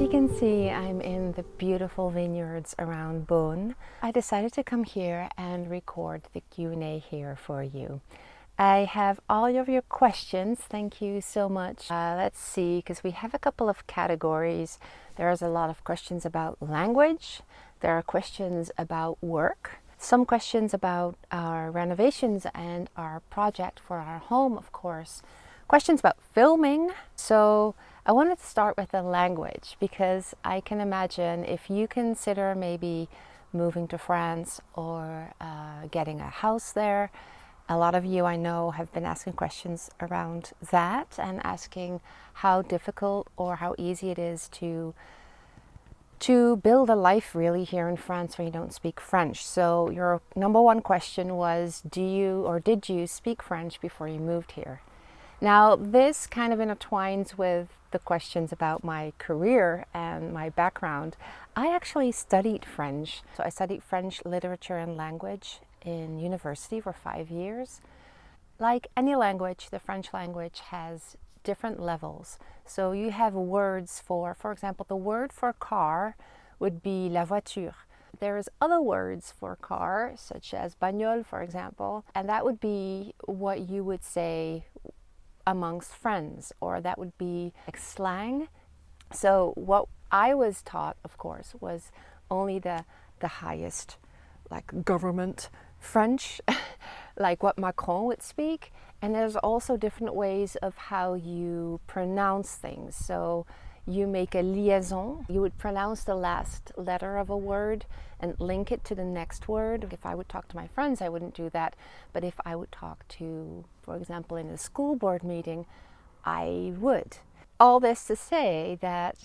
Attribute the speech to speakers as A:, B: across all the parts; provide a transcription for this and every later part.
A: you can see, I'm in the beautiful vineyards around Beaune. I decided to come here and record the Q&A here for you. I have all of your questions. Thank you so much. Let's see, because we have a couple of categories. There's a lot of questions about language. There are questions about work. Some questions about our renovations and our project for our home, of course. Questions about filming. So I wanted to start with the language because I can imagine if you consider maybe moving to France or getting a house there, a lot of you I know have been asking questions around that and asking how difficult or how easy it is to build a life really here in France when you don't speak French. So your number one question was, do you or did you speak French before you moved here? Now this kind of intertwines with the questions about my career and my background. I actually studied French. So I studied French literature and language in university for 5 years. Like any language, the French language has different levels. So you have words for example, the word for car would be la voiture. There's other words for car, such as bagnole, for example, and that would be what you would say amongst friends, or that would be like slang. So what I was taught, of course, was only the highest, like government French, like what Macron would speak. And there's also different ways of how you pronounce things. So you make a liaison. You would pronounce the last letter of a word and link it to the next word. If I would talk to my friends, I wouldn't do that. But if I would talk to, for example, in a school board meeting, I would. All this to say that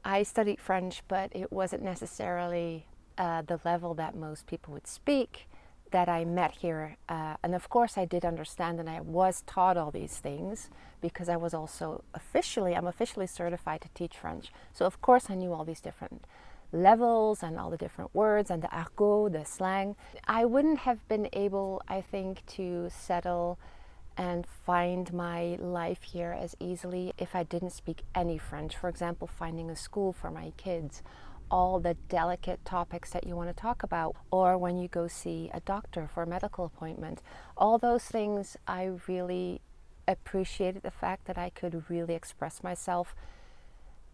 A: I studied French, but it wasn't necessarily the level that most people would speak that I met here. And of course I did understand, and I was taught all these things because I was also I'm officially certified to teach French. So of course I knew all these different levels and all the different words and the argot, the slang. I wouldn't have been able, I think, to settle and find my life here as easily if I didn't speak any French. For example, finding a school for my kids, all the delicate topics that you want to talk about, or when you go see a doctor for a medical appointment. All those things, I really appreciated the fact that I could really express myself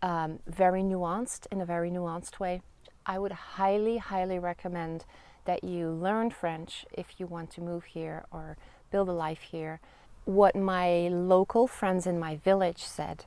A: in a very nuanced way. I would highly, highly recommend that you learn French if you want to move here or build a life here. What my local friends in my village said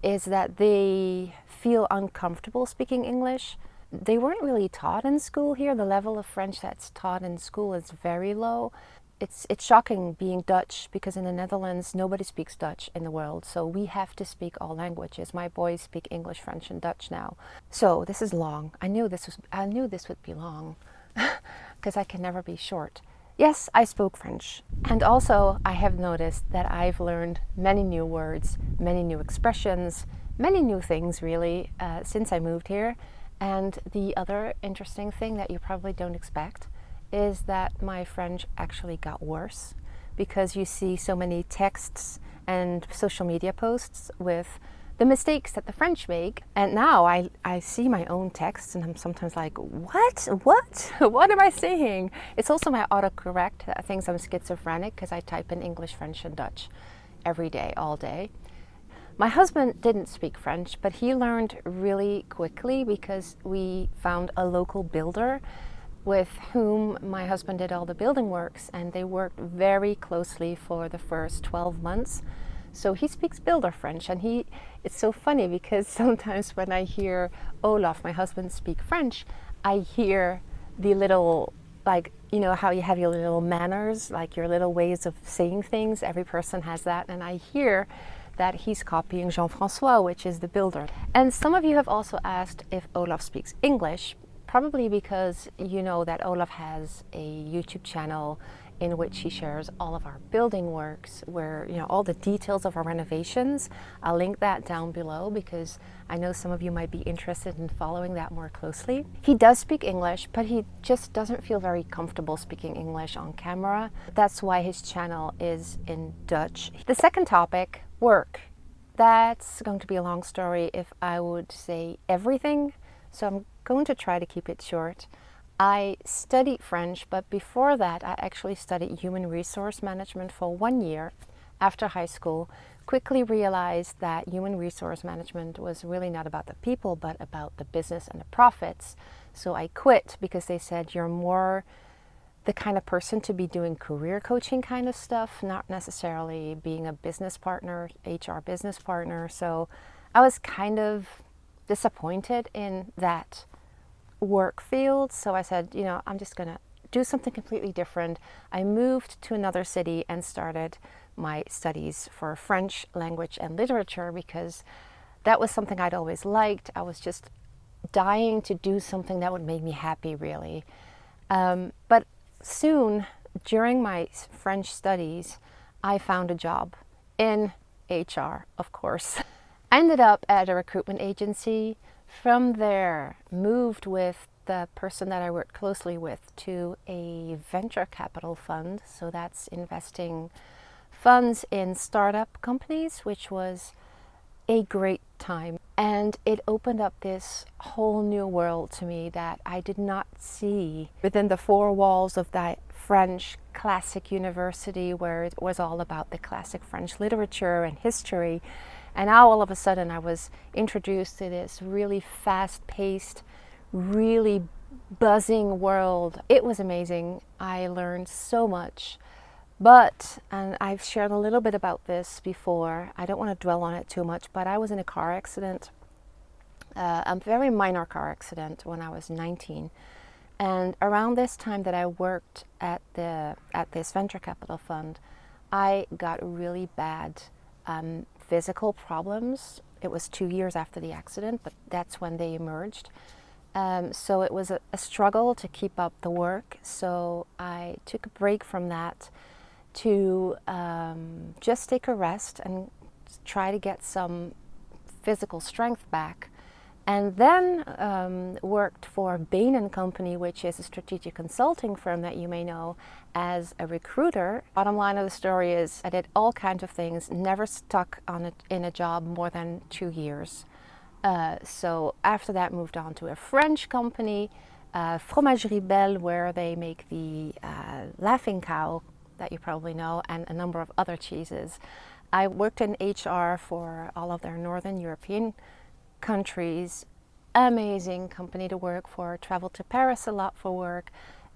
A: is that they feel uncomfortable speaking English. They weren't really taught in school here. The level of French that's taught in school is very low. It's shocking being Dutch, because in the Netherlands nobody speaks Dutch in the world, so we have to speak all languages. My boys speak English, French and Dutch now. So this is long. I knew this would be long because I can never be short. Yes, I spoke French. And also I have noticed that I've learned many new words, many new expressions, many new things really since I moved here. And the other interesting thing that you probably don't expect is that my French actually got worse, because you see so many texts and social media posts with the mistakes that the French make. And now I see my own texts and I'm sometimes like, what? What am I saying? It's also my autocorrect that thinks I'm schizophrenic because I type in English, French and Dutch every day, all day. My husband didn't speak French, but he learned really quickly because we found a local builder with whom my husband did all the building works, and they worked very closely for the first 12 months. So he speaks builder French, and it's so funny because sometimes when I hear Olav, my husband, speak French, I hear the little, like, you know how you have your little manners, like your little ways of saying things. Every person has that, and I hear that he's copying Jean-François, which is the builder. And some of you have also asked if Olav speaks English, probably because you know that Olav has a YouTube channel in which he shares all of our building works, where, you know, all the details of our renovations. I'll link that down below because I know some of you might be interested in following that more closely. He does speak English, but he just doesn't feel very comfortable speaking English on camera. That's why his channel is in Dutch. The second topic, work. that's going to be a long story if I would say everything, so I'm going to try to keep it short. I studied French, but before that I actually studied human resource management for 1 year after high school. Quickly realized that human resource management was really not about the people but about the business and the profits. So I quit because they said you're more the kind of person to be doing career coaching kind of stuff, not necessarily being a business partner, HR business partner. So I was kind of disappointed in that work field. So I said, I'm just going to do something completely different. I moved to another city and started my studies for French language and literature because that was something I'd always liked. I was just dying to do something that would make me happy, really. But soon, during my French studies, I found a job in HR, of course. I ended up at a recruitment agency. From there, moved with the person that I worked closely with to a venture capital fund. So that's investing funds in startup companies, which was a great time. And it opened up this whole new world to me that I did not see within the four walls of that French classic university where it was all about the classic French literature and history. And now all of a sudden I was introduced to this really fast-paced, really buzzing world. It was amazing. I learned so much. But, and I've shared a little bit about this before, I don't want to dwell on it too much, but I was in a car accident, a very minor car accident when I was 19. And around this time that I worked at this venture capital fund, I got really bad physical problems. It was 2 years after the accident, but that's when they emerged. So it was a struggle to keep up the work. So I took a break from that to just take a rest and try to get some physical strength back. And then worked for Bain & Company, which is a strategic consulting firm that you may know, as a recruiter. Bottom line of the story is I did all kinds of things, never stuck in a job more than 2 years. So after that moved on to a French company, Fromagerie Belle, where they make the Laughing Cow that you probably know, and a number of other cheeses. I worked in HR for all of their Northern European countries. Amazing company to work for. Traveled to Paris a lot for work.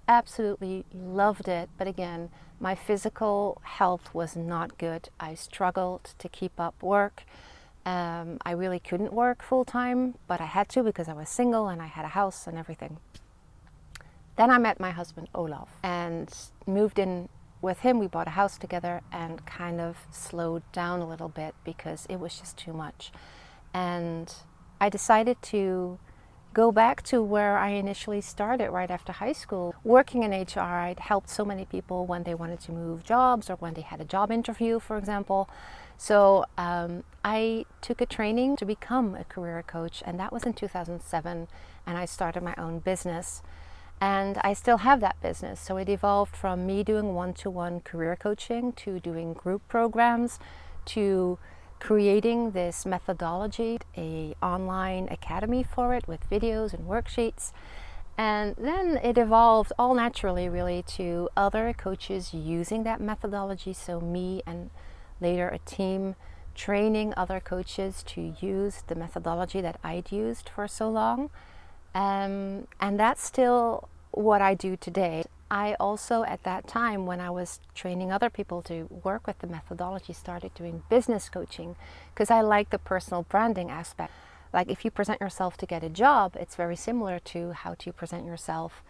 A: Absolutely loved it. But again, my physical health was not good. I struggled to keep up work. I really couldn't work full time, but I had to because I was single and I had a house and everything. Then I met my husband Olav and moved in with him. We bought a house together and kind of slowed down a little bit because it was just too much. And I decided to go back to where I initially started right after high school. Working in HR, I'd helped so many people when they wanted to move jobs or when they had a job interview, for example. So I took a training to become a career coach, and that was in 2007, and I started my own business. And I still have that business. So it evolved from me doing one-to-one career coaching to doing group programs to creating this methodology, a online academy for it with videos and worksheets. And then it evolved all naturally really to other coaches using that methodology. So me and later a team training other coaches to use the methodology that I'd used for so long. And that's still what I do today. I also, at that time, when I was training other people to work with the methodology, started doing business coaching because I like the personal branding aspect. Like if you present yourself to get a job, it's very similar to how to present yourself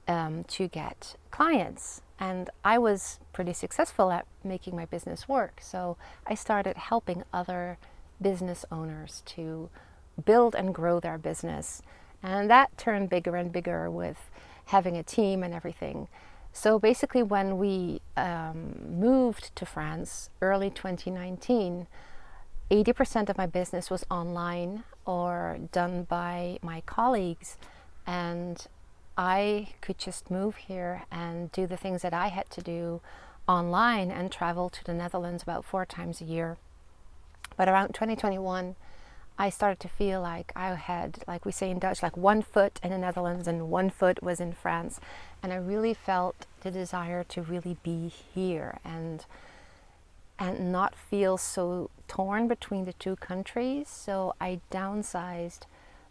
A: to get clients. And I was pretty successful at making my business work. So I started helping other business owners to build and grow their business. And that turned bigger and bigger with having a team and everything. So basically when we moved to France, early 2019, 80% of my business was online or done by my colleagues. And I could just move here and do the things that I had to do online and travel to the Netherlands about 4 times a year But around 2021, I started to feel like I had, like we say in Dutch, like one foot in the Netherlands and one foot was in France. And I really felt the desire to really be here and not feel so torn between the two countries. So I downsized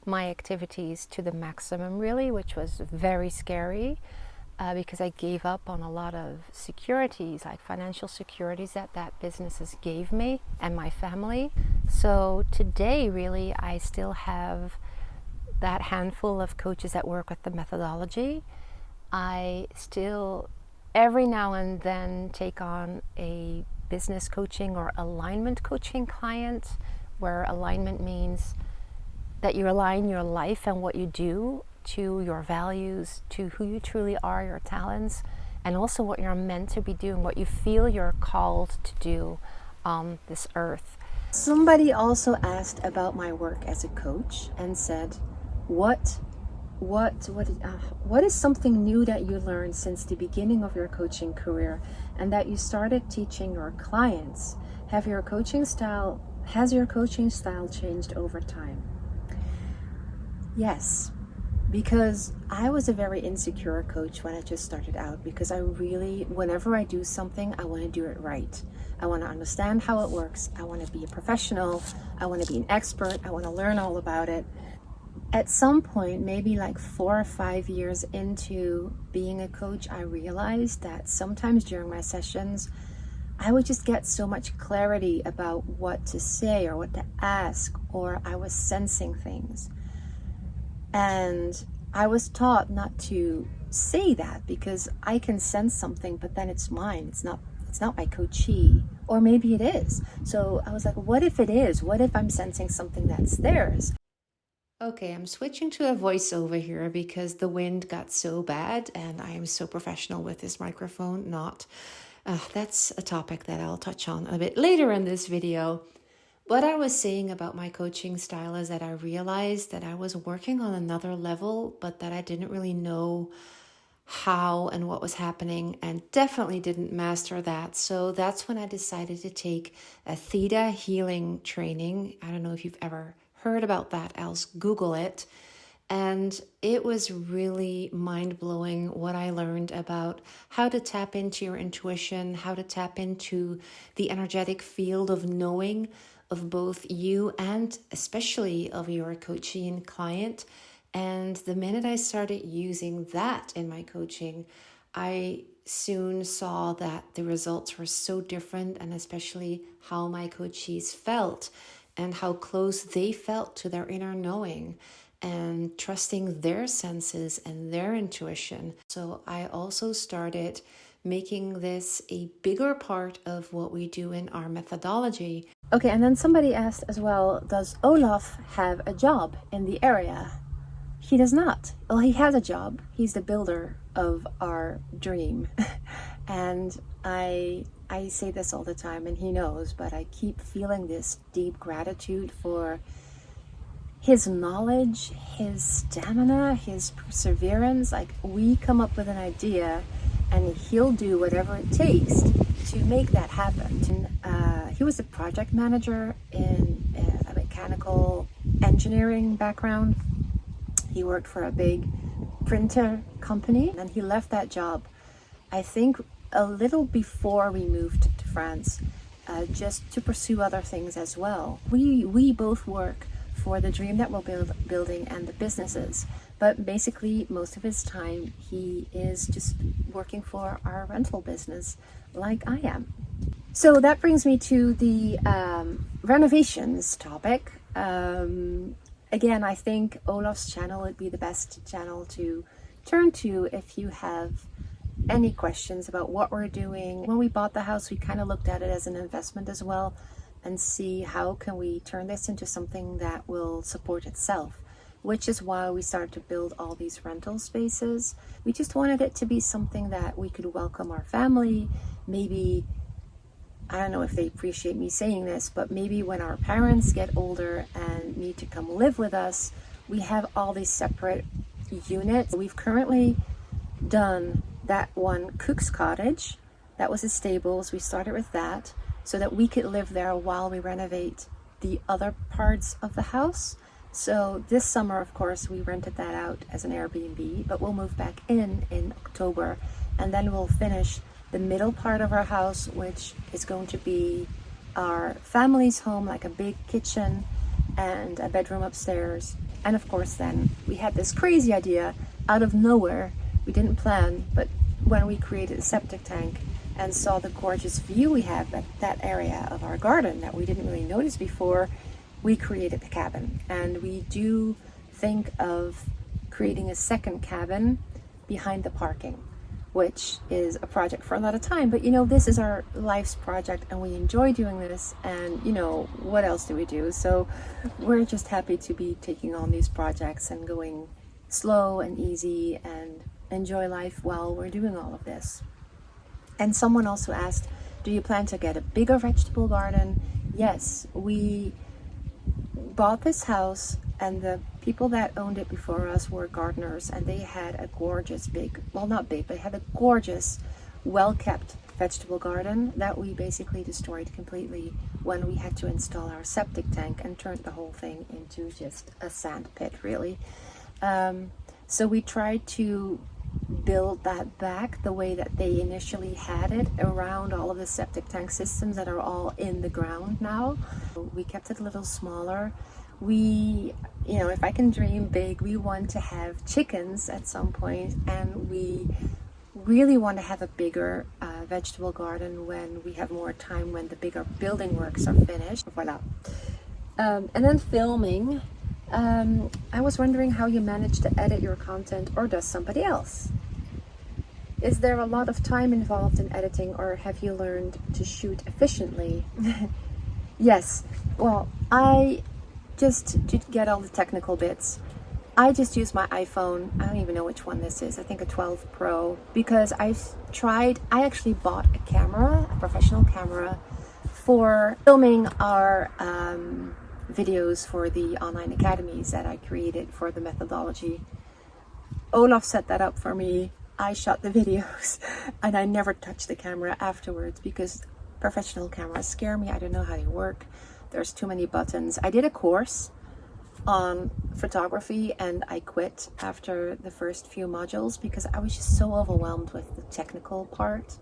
A: my activities to the maximum, really, which was very scary. Because I gave up on a lot of securities, like financial securities that businesses gave me and my family. So today, really, I still have that handful of coaches that work with the methodology. I still, every now and then, take on a business coaching or alignment coaching client, where alignment means that you align your life and what you do to your values, to who you truly are, your talents, and also what you're meant to be doing, what you feel you're called to do on this earth. Somebody also asked about my work as a coach and said, what is something new that you learned since the beginning of your coaching career and that you started teaching your clients? Has your coaching style changed over time? Yes. Because I was a very insecure coach when I just started out, because I really, whenever I do something, I want to do it right. I want to understand how it works. I want to be a professional. I want to be an expert. I want to learn all about it. At some point, maybe like 4 or 5 years into being a coach, I realized that sometimes during my sessions, I would just get so much clarity about what to say or what to ask, or I was sensing things. And I was taught not to say that, because I can sense something, but then it's mine. It's not my coachee, or maybe it is. So I was like, what if it is? What if I'm sensing something that's theirs? Okay, I'm switching to a voiceover here because the wind got so bad and I am so professional with this microphone. That's a topic that I'll touch on a bit later in this video. What I was saying about my coaching style is that I realized that I was working on another level, but that I didn't really know how and what was happening, and definitely didn't master that. So that's when I decided to take a theta healing training. I don't know if you've ever heard about that, else Google it. And it was really mind-blowing what I learned about how to tap into your intuition, how to tap into the energetic field of knowing of both you and especially of your coachee and client. And the minute I started using that in my coaching, I soon saw that the results were so different, and especially how my coachees felt and how close they felt to their inner knowing and trusting their senses and their intuition. So I also started making this a bigger part of what we do in our methodology. Okay, and then somebody asked as well, does Olav have a job in the area? He does not. Well, he has a job. He's the builder of our dream. And I say this all the time, and he knows, but I keep feeling this deep gratitude for his knowledge, his stamina, his perseverance. Like, we come up with an idea and he'll do whatever it takes to make that happen. He was a project manager in a mechanical engineering background. He worked for a big printer company, and he left that job, I think, a little before we moved to France, just to pursue other things as well. We both work for the dream that we're building and the businesses, but basically most of his time he is just working for our rental business like I am. So that brings me to the renovations topic. Again, I think Olav's channel would be the best channel to turn to if you have any questions about what we're doing. When we bought the house, we kind of looked at it as an investment as well, and see how can we turn this into something that will support itself, which is why we started to build all these rental spaces. We just wanted it to be something that we could welcome our family. Maybe, I don't know if they appreciate me saying this, but maybe when our parents get older and need to come live with us, we have all these separate units. We've currently done that one cook's cottage. That was a stables. We started with that so that we could live there while we renovate the other parts of the house. So this summer, of course, we rented that out as an Airbnb, but we'll move back in October, and then we'll finish the middle part of our house, which is going to be our family's home, like a big kitchen and a bedroom upstairs. And of course, then we had this crazy idea out of nowhere. We didn't plan, but when we created a septic tank and saw the gorgeous view we have at that area of our garden that we didn't really notice before, we created the cabin. And we do think of creating a second cabin behind the parking, which is a project for a lot of time. But you know, this is our life's project and we enjoy doing this, and you know, what else do we do? So we're just happy to be taking on these projects and going slow and easy and enjoy life while we're doing all of this. And someone also asked, do you plan to get a bigger vegetable garden? Yes, we bought this house and the people that owned it before us were gardeners, and they had a gorgeous big, well not big, but had a gorgeous, well-kept vegetable garden that we basically destroyed completely when we had to install our septic tank and turned the whole thing into just a sand pit, really. So we tried to build that back the way that they initially had it around all of the septic tank systems that are all in the ground now. We kept it a little smaller. We, you know, if I can dream big, we want to have chickens at some point, and we really want to have a bigger vegetable garden when we have more time, when the bigger building works are finished. Voila. And then filming. I was wondering how you manage to edit your content, or does somebody else? Is there a lot of time involved in editing, or have you learned to shoot efficiently? Yes, well, just to get all the technical bits, I just use my iPhone. I don't even know which one this is. I think a 12 Pro, because I actually bought a camera, a professional camera, for filming our videos for the online academies that I created for the methodology. Olav set that up for me. I shot the videos and I never touched the camera afterwards because professional cameras scare me. I don't know how they work. There's too many buttons. I did a course on photography and I quit after the first few modules because I was just so overwhelmed with the technical part.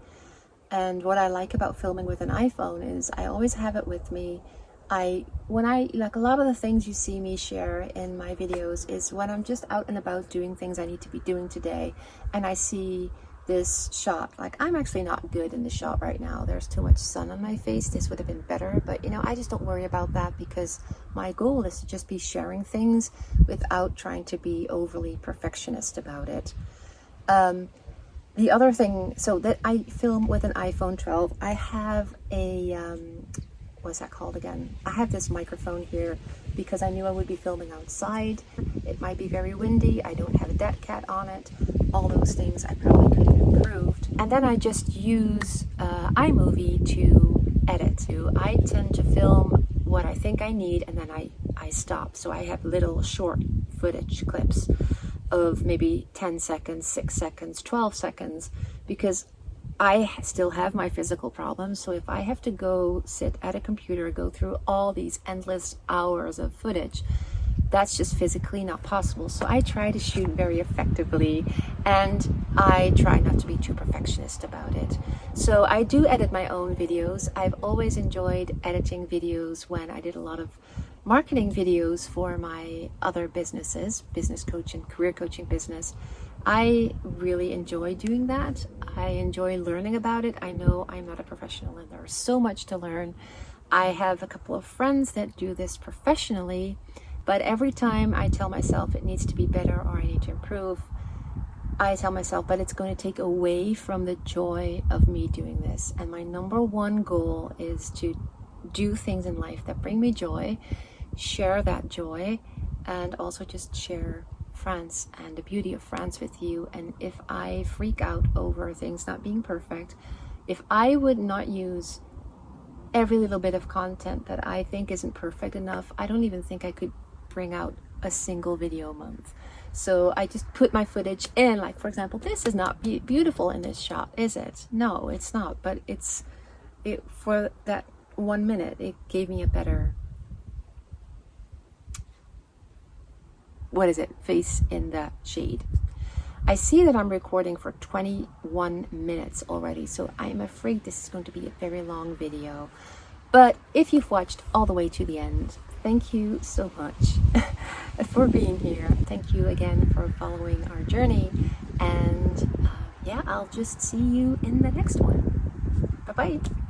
A: And what I like about filming with an iPhone is I always have it with me. Like a lot of the things you see me share in my videos is when I'm just out and about doing things I need to be doing today, and I see this shot. Like, I'm actually not good in the shot right now. There's too much sun on my face. This would have been better, but you know, I just don't worry about that because my goal is to just be sharing things without trying to be overly perfectionist about it. The other thing, so that I film with an iPhone 12, I have a what's that called again? I have this microphone here because I knew I would be filming outside. It might be very windy. I don't have a dead cat on it. All those things I probably could have improved. And then I just use iMovie to edit. I tend to film what I think I need and then I stop. So I have little short footage clips of maybe 10 seconds, 6 seconds, 12 seconds, because I still have my physical problems. So if I have to go sit at a computer, go through all these endless hours of footage, that's just physically not possible. So I try to shoot very effectively and I try not to be too perfectionist about it. So I do edit my own videos. I've always enjoyed editing videos when I did a lot of marketing videos for my other businesses, business coaching, career coaching business. I really enjoy doing that. I enjoy learning about it. I know I'm not a professional and there's so much to learn. I have a couple of friends that do this professionally, but every time I tell myself it needs to be better or I need to improve, I tell myself, but it's going to take away from the joy of me doing this. And my number one goal is to do things in life that bring me joy, share that joy, and also just share France and the beauty of France with you. And if I freak out over things not being perfect, if I would not use every little bit of content that I think isn't perfect enough, I don't even think I could bring out a single video a month. So I just put my footage in, like for example, this is not beautiful in this shot, is it? No, it's not, but it for that 1 minute it gave me a better face in the shade. I see that I'm recording for 21 minutes already, so I'm afraid this is going to be a very long video. But if you've watched all the way to the end, thank you so much for being here. Thank you again for following our journey. And yeah, I'll just see you in the next one. Bye-bye.